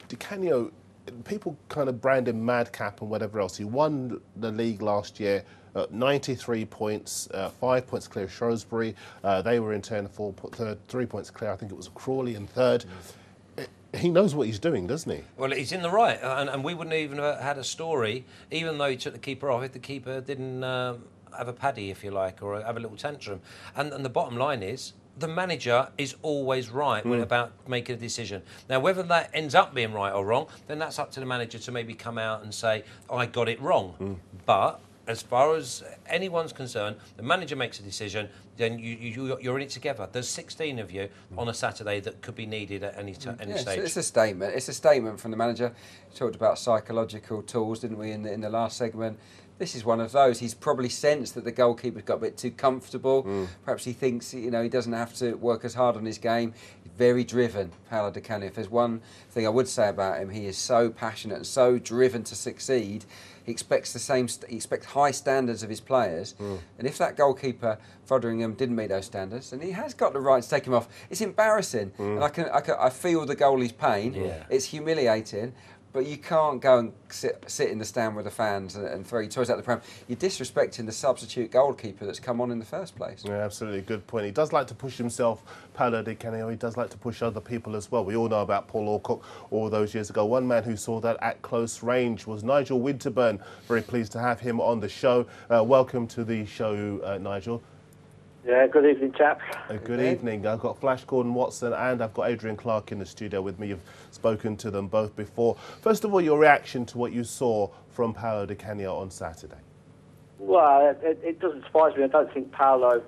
Di Canio, people kind of brand him madcap and whatever else. He won the league last year. 93 points, 5 points clear of Shrewsbury. They were in turn 3 points clear. I think it was Crawley in third. He knows what he's doing, doesn't he? Well, he's in the right, and we wouldn't even have had a story, even though he took the keeper off, if the keeper didn't have a paddy, if you like, or have a little tantrum. And the bottom line is, the manager is always right when about making a decision. Now, whether that ends up being right or wrong, then that's up to the manager to maybe come out and say, I got it wrong. But as far as anyone's concerned, the manager makes a decision, then you're in it together. There's 16 of you on a Saturday that could be needed at any stage. It's a statement. It's a statement from the manager. We talked about psychological tools, didn't we, in the last segment? This is one of those. He's probably sensed that the goalkeeper's got a bit too comfortable. Perhaps he thinks, he doesn't have to work as hard on his game. He's very driven, Paolo Di Canio. If there's one thing I would say about him, he is so passionate and so driven to succeed. He expects he expects high standards of his players. And if that goalkeeper, Foderingham, didn't meet those standards, then he has got the right to take him off. It's embarrassing. And I feel the goalie's pain. Yeah. It's humiliating. But you can't go and sit in the stand with the fans and throw your toys out the pram. You're disrespecting the substitute goalkeeper that's come on in the first place. Yeah, absolutely. Good point. He does like to push himself, Paolo Di Canio. He does like to push other people as well. We all know about Paul Alcock all those years ago. One man who saw that at close range was Nigel Winterburn. Very pleased to have him on the show. Welcome to the show, Nigel. Yeah, good evening, chaps. Good evening. I've got Flash Gordon Watson and I've got Adrian Clarke in the studio with me. You've spoken to them both before. First of all, your reaction to what you saw from Paolo Di Canio on Saturday. Well, it doesn't surprise me. I don't think Paolo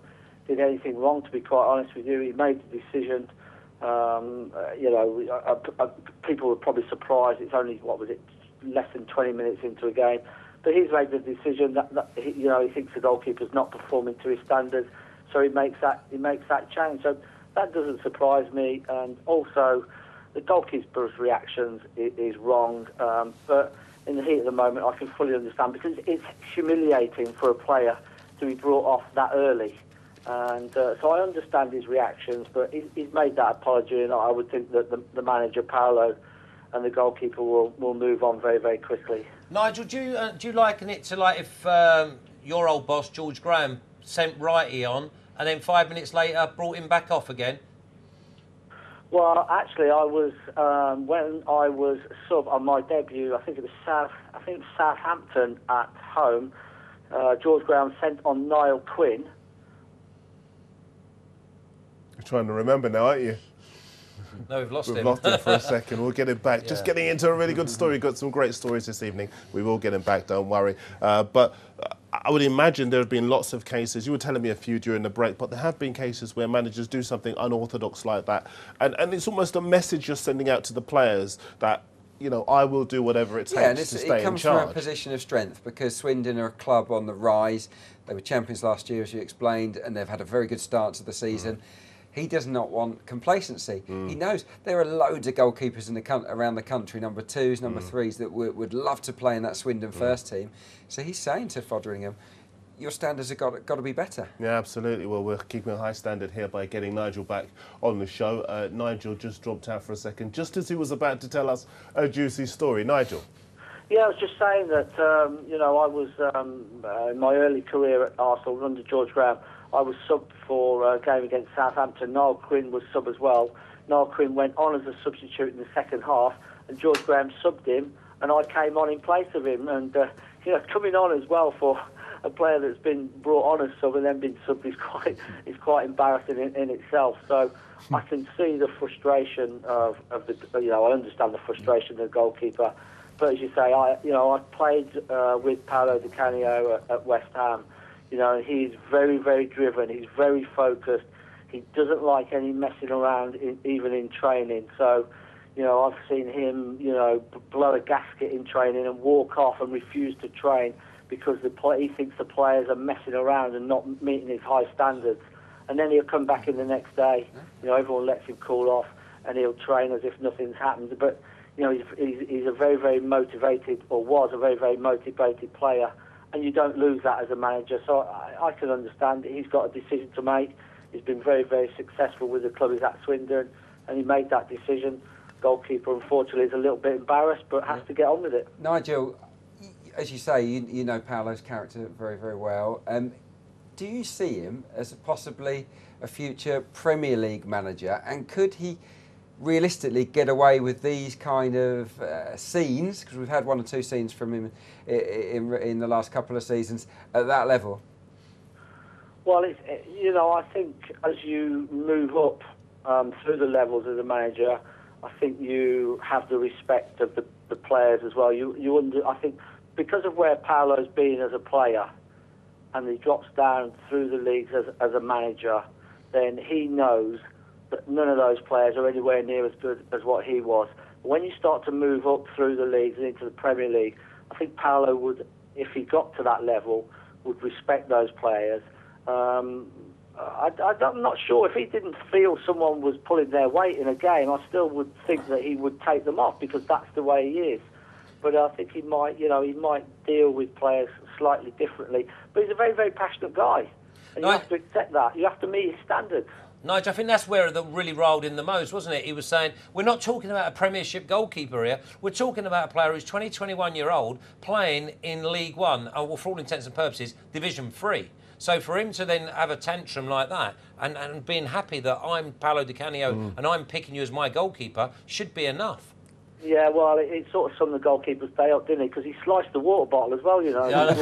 did anything wrong, to be quite honest with you. He made the decision. People were probably surprised. It's only, less than 20 minutes into a game. But he's made the decision that he thinks the goalkeeper's not performing to his standards. So he makes that change. So that doesn't surprise me. And also, the goalkeeper's reactions is wrong. But in the heat of the moment, I can fully understand, because it's humiliating for a player to be brought off that early. And so I understand his reactions, but he's made that apology, and I would think that the manager, Paolo, and the goalkeeper will move on very, very quickly. Nigel, do you liken it to like if your old boss, George Graham, sent Righty on and then 5 minutes later brought him back off again? Well, actually, I was when I was sub on my debut. I think it was Southampton at home. George Graham sent on Niall Quinn. You're trying to remember now, aren't you? No, we've lost him. We've lost him for a second. We'll get him back. Yeah. Just getting into a really good story. We've got some great stories this evening. We will get him back, don't worry. But I would imagine there have been lots of cases. You were telling me a few during the break, but there have been cases where managers do something unorthodox like that. And it's almost a message you're sending out to the players that, I will do whatever it takes to stay in charge. It comes from a position of strength, because Swindon are a club on the rise. They were champions last year, as you explained, and they've had a very good start to the season. He does not want complacency. He knows there are loads of goalkeepers around the country, number twos, number threes, that would love to play in that Swindon first team. So he's saying to Foderingham, your standards have got to be better. Yeah, absolutely. Well, we're keeping a high standard here by getting Nigel back on the show. Nigel just dropped out for a second, just as he was about to tell us a juicy story. Nigel. Yeah, I was just saying that, I was, in my early career at Arsenal, under George Graham, I was sub for a game against Southampton. Niall Quinn was sub as well. Niall Quinn went on as a substitute in the second half, and George Graham subbed him, and I came on in place of him. And, coming on as well for a player that's been brought on as sub and then been subbed is quite embarrassing in itself. So I can see the frustration of the, I understand the frustration of the goalkeeper. But as you say, I played with Paolo Di Canio at West Ham. He's very, very driven. He's very focused. He doesn't like any messing around, even in training. So, I've seen him, blow a gasket in training and walk off and refuse to train because he thinks the players are messing around and not meeting his high standards. And then he'll come back in the next day. Everyone lets him cool off, and he'll train as if nothing's happened. But he's a very, very motivated, or was a very, very motivated player. And you don't lose that as a manager. So I can understand it. He's got a decision to make. He's been very, very successful with the club he's at Swindon, and he made that decision. goalkeeper, unfortunately, is a little bit embarrassed, but has to get on with it. Nigel, as you say, you know Paolo's character very, very well. Do you see him as possibly a future Premier League manager, and could he realistically get away with these kind of scenes, because we've had 1 or 2 scenes from him in the last couple of seasons at that level? Well, I think as you move up through the levels as a manager, I think you have the respect of the players as well. I think because of where Paolo's been as a player, and he drops down through the leagues as a manager, then he knows that none of those players are anywhere near as good as what he was. When you start to move up through the leagues and into the Premier League, I think Paolo would, if he got to that level, would respect those players. I'm not sure if he didn't feel someone was pulling their weight in a game. I still would think that he would take them off, because that's the way he is. But I think he might deal with players slightly differently. But he's a very, very passionate guy, and you have to accept that. You have to meet his standards. Nigel, I think that's where it really rolled in the most, wasn't it? He was saying, we're not talking about a Premiership goalkeeper here. We're talking about a player who's 20, 21-year-old playing in League One, or for all intents and purposes, Division 3. So for him to then have a tantrum like that and being happy that I'm Paolo Di Canio and I'm picking you as my goalkeeper should be enough. Yeah, well, it sort of summed the goalkeeper's day up, didn't it? Because he sliced the water bottle as well, Yeah,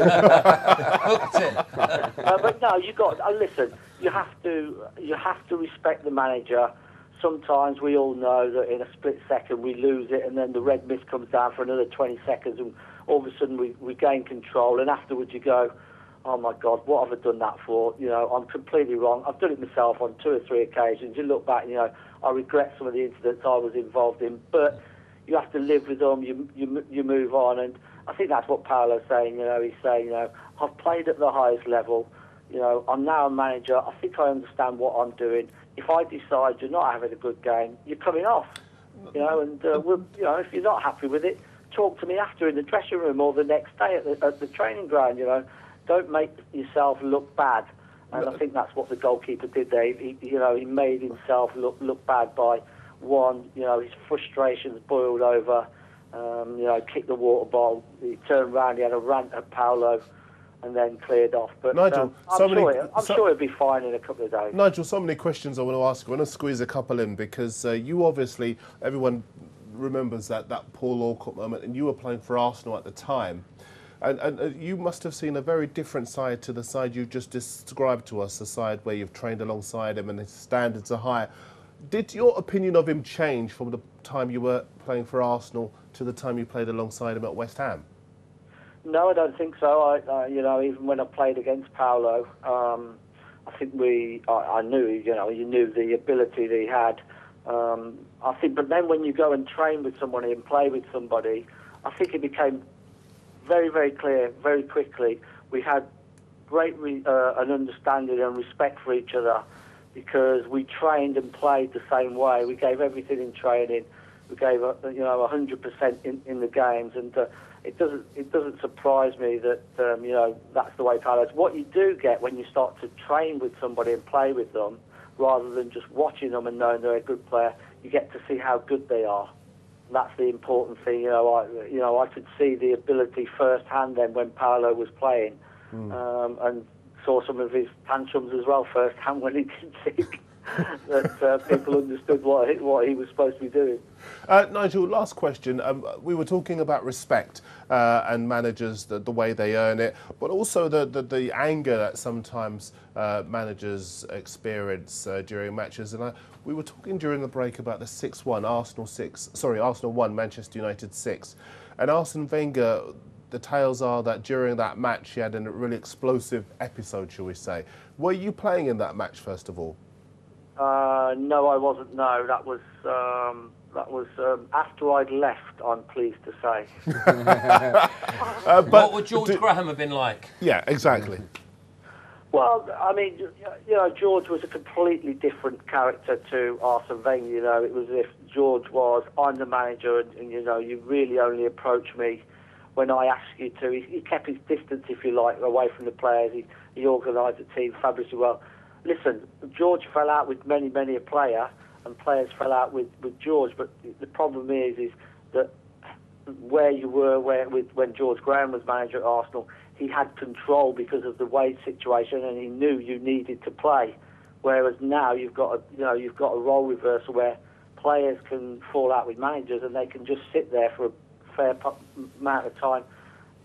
hooked it. But no, you got listen. You have to respect the manager. Sometimes we all know that in a split second we lose it, and then the red mist comes down for another 20 seconds, and all of a sudden we gain control. And afterwards you go, oh my God, what have I done that for? I'm completely wrong. I've done it myself on 2 or 3 occasions. You look back, I regret some of the incidents I was involved in, but you have to live with them. You move on, and I think that's what Paolo's saying. He's saying, I've played at the highest level. I'm now a manager. I think I understand what I'm doing. If I decide you're not having a good game, you're coming off. And if you're not happy with it, talk to me after in the dressing room or the next day at the training ground. Don't make yourself look bad. And I think that's what the goalkeeper did there. He made himself look bad by one. His frustrations boiled over. Kicked the water bottle. He turned around. He had a rant at Paolo, and then cleared off. But Nigel, I'm sure he'll be fine in a couple of days. Nigel, so many questions I want to ask. I want to squeeze a couple in, because you obviously, everyone remembers that Paul Alcott moment, and you were playing for Arsenal at the time. And you must have seen a very different side to the side you've just described to us, the side where you've trained alongside him and his standards are higher. Did your opinion of him change from the time you were playing for Arsenal to the time you played alongside him at West Ham? No, I don't think so. Even when I played against Paolo, I think I knew, you knew the ability that he had. I think, but then when you go and train with somebody and play with somebody, I think it became very, very clear very quickly. We had great an understanding and respect for each other, because we trained and played the same way. We gave everything in training. We gave 100% in the games, and it doesn't surprise me that that's the way Paolo is. What you do get when you start to train with somebody and play with them, rather than just watching them and knowing they're a good player, you get to see how good they are. And that's the important thing. I could see the ability firsthand then when Paolo was playing, and saw some of his tantrums as well firsthand when he didn't think that people understood what he was supposed to be doing. Nigel, last question. We were talking about respect and managers, the way they earn it, but also the anger that sometimes managers experience during matches. And we were talking during the break about the 6-1, Arsenal 1, Manchester United 6. And Arsene Wenger, the tales are that during that match he had a really explosive episode, shall we say. Were you playing in that match, first of all? No, I wasn't. No, that was after I'd left, I'm pleased to say. But what would George Graham have been like? Yeah, exactly. Well, I mean, George was a completely different character to Arsene Wenger. It was as if George was, I'm the manager, and you really only approach me when I ask you to. He kept his distance, if you like, away from the players. He organised the team fabulously well. Listen, George fell out with many a player, and players fell out with George. But the problem is that where you were when George Graham was manager at Arsenal, he had control because of the wage situation, and he knew you needed to play. Whereas now you've got a role reversal where players can fall out with managers and they can just sit there for a fair amount of time,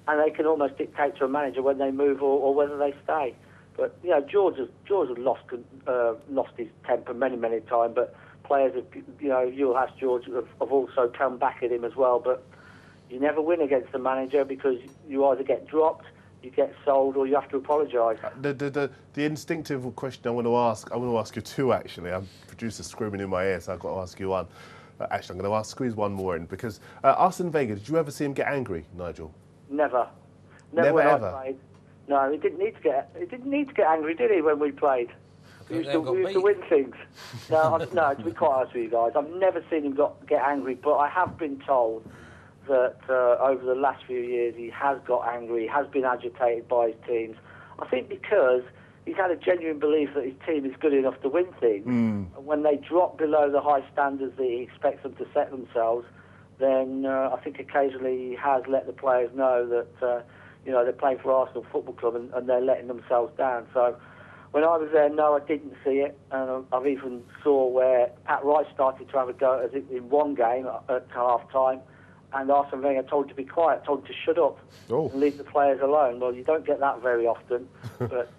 and they can almost dictate to a manager when they move or whether they stay. But George has lost his temper many times. But players have, you'll ask George, have also come back at him as well. But you never win against the manager because you either get dropped, you get sold, or you have to apologise. The instinctive question I want to ask you two actually. I'm producer screaming in my ear, so I've got to ask you one. Actually, I'm going to squeeze one more in because Arsene Wenger. Did you ever see him get angry, Nigel? Never Never when ever. I played. No, he didn't need to get angry, did he? When we played, we used to win things. No, to be quite honest with you guys, I've never seen him get angry. But I have been told that over the last few years he has got angry, he has been agitated by his teams. I think because he's had a genuine belief that his team is good enough to win things. And when they drop below the high standards that he expects them to set themselves, then I think occasionally he has let the players know that they're playing for Arsenal Football Club and they're letting themselves down. So when I was there, no, I didn't see it, and I've even saw where Pat Rice started to have a go at it in one game at half-time, and Arsene Wenger told him to be quiet, told him to shut up and leave the players alone. Well, you don't get that very often, but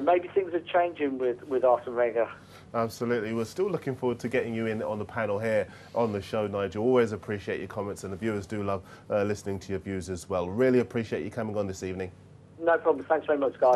maybe things are changing with Arsene Wenger. Absolutely. We're still looking forward to getting you in on the panel here on the show, Nigel. Always appreciate your comments, and the viewers do love listening to your views as well. Really appreciate you coming on this evening. No problem. Thanks very much, guys.